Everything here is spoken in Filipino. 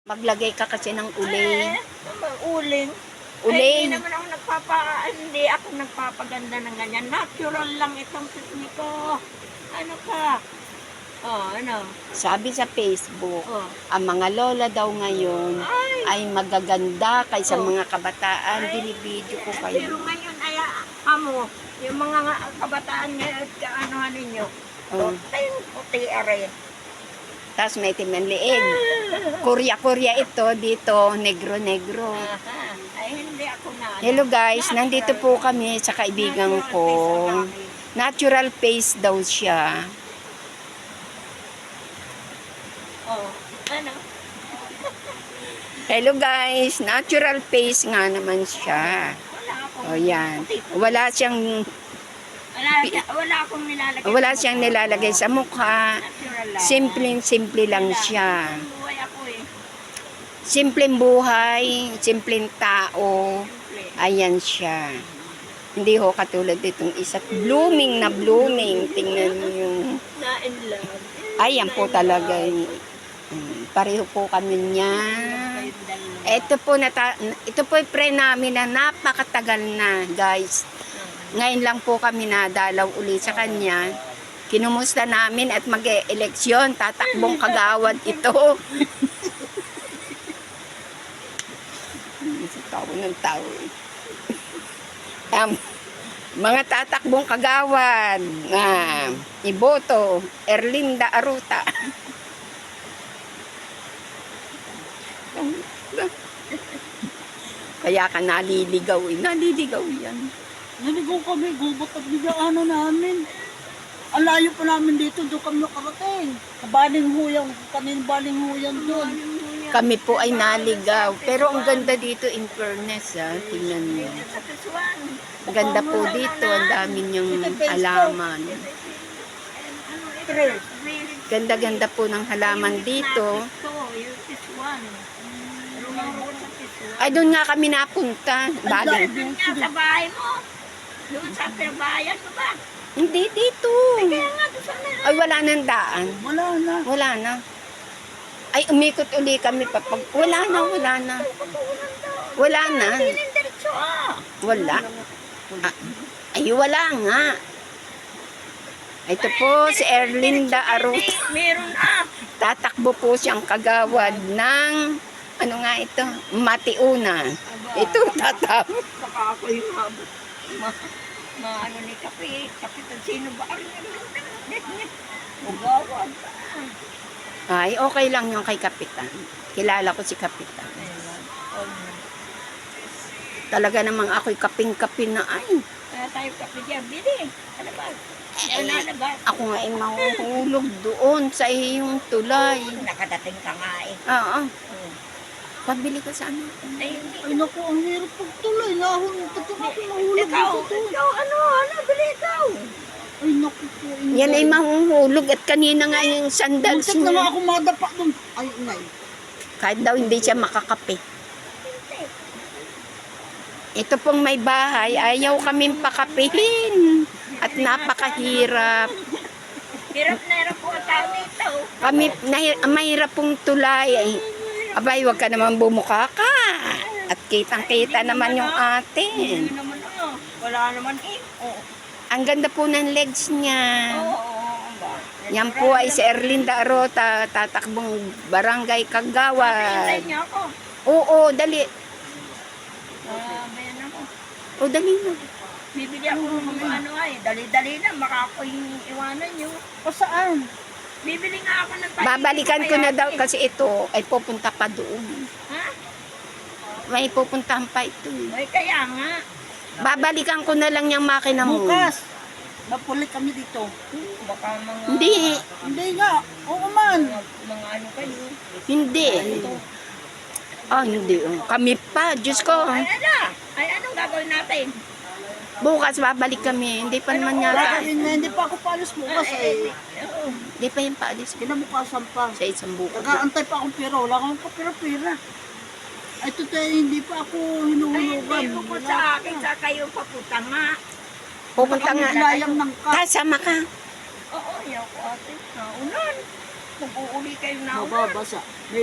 Maglagay ka kasi ng uling. Uling. Uling. Hindi naman ako hindi ako nagpapaganda ng ganyan. Natural lang itong pisngi ko. Ano ka? Oh, ano? Sabi sa Facebook, Oh. ang mga lola daw ngayon ay magaganda kaysa mga kabataan. Binibidyo ko Pero kayo. ngayon ay yung mga kabataan ngayon, kaanohan ninyo? Puti are. Tapos may timang liig. Kurya-kurya ito, dito, negro-negro. Ay, hindi ako na. Hello guys, nandito po kami sa kaibigan ko. Natural face daw siya. Oh, ano? Hello guys, natural face nga naman siya. O yan. Wala siyang Wala akong nilalagay sa mukha. Simpleng-simple lang siya. Buhay ako eh. Simpleng buhay, simpleng tao. Ayan siya. Hindi ho katulad itong isa. Blooming na blooming. Tingnan niyo yung... Na-in love. Ayan po talaga. Pareho po kami niya. Ito po yung pre namin na napakatagal na, guys. Ngayon lang po kami nadalaw uli sa kanya. Kinumusta namin at mag-eleksyon. Tatakbong kagawad ito. Tawo ng tao. Mga tatakbong kagawad. Iboto. Erlinda Aruta. Kaya ka naliligaw eh. Naliligaw yan. Naligaw kami, gubat at bigyaano namin. Ang layo pa namin dito, doon kami nakarating. Baling huyang, kanin baling huyang doon. Kami po ay naligaw. Pero ang ganda dito in fairness ha. Tingnan niyo. Ang ganda po dito. Ang dami niyang halaman. Ganda-ganda po ng halaman dito. Ay, doon nga kami napunta. Baling. Doon nga sa bahay mo. Doon sa bayan mo ba? Hindi, dito. Kaya nga doon sa Ay, wala nang daan. Wala na. Wala na. Ay, umikot uli kami papag... Wala na. Wala na. Wala. Ay, wala nga. Ito po si Erlinda Aruta. Meron na. Tatakbo po siyang kagawad ng... Ano nga ito? Matiuna. Ito tatakbo. Saka ako yung ano ni Kapitan. Sino ba? Ugawad. Ay, okay lang yung kay Kapitan. Kilala ko si Kapitan. Talaga namang ako'y kaping-kapin na ay. Kaya tayo kape dyan. Bili. Ano ba? Ako nga ay mahuhulog doon sa iyong tulay. Nakadating ka nga eh. Oo. Pabili ka sa ano? Ay, hindi. Ay naku, ang hirap pagtuloy. Nahulog ako mahulog Ikaw, ano, bili ikaw. Ay naku po. Yan ay mahuhulog at kanina nga yung sandals Muntik na nga niya. ako madapa doon. Ay, nay. Kahit daw hindi siya makakape. Ito pong may bahay, ayaw kaming pakapihin. At napakahirap. Hirap na hirap po ang tao dito. Kami, mahirap pong tulay. Abay, wag ka naman bumuka ka. At kitang-kita naman yung atin. Hindi naman wala naman eh. Ang ganda po ng legs niya. Oo. Yan po ay si Erlinda Aruta, tatakbong barangay Kagawad. Hintayin niyo ako. Oo, dali. Bayan ako. O, dali na. Bibili ako ng mga ano ay. Dali-dali na. Baka ako yung iwanan niyo. O saan? Bibili nga ako ng tayo. Babalikan ko na daw kasi ito ay pupunta pa doon. Ha? May pupuntahan pa ito. Ay, kaya nga. Babalikan ko na lang yung makina mo. Bukas. Napulit kami dito. Baka mga... Hindi. Hindi nga. Oo man. Mga ano kayo. Hindi. Hindi. Kami pa. Diyos ko. Ay, anong gagawin natin? Bukas babalik kami. Hindi pa naman yata. Hindi pa ako paalis bukas eh. Hindi pa yung paalis ko. Kinabukasan pa. Sa isang bukas. Nag-aantay pa akong pera. Wala akong kapira-pira. Ay, totoo, hindi pa ako Ay, hinuhulugan. hindi po sa akin. Sa kayo papunta nga. Pupunta nga. Layang ng Kasama ka. Oo, yaw ko ate. Naunan. Mag-uuli kayo na ulan. Mababasa.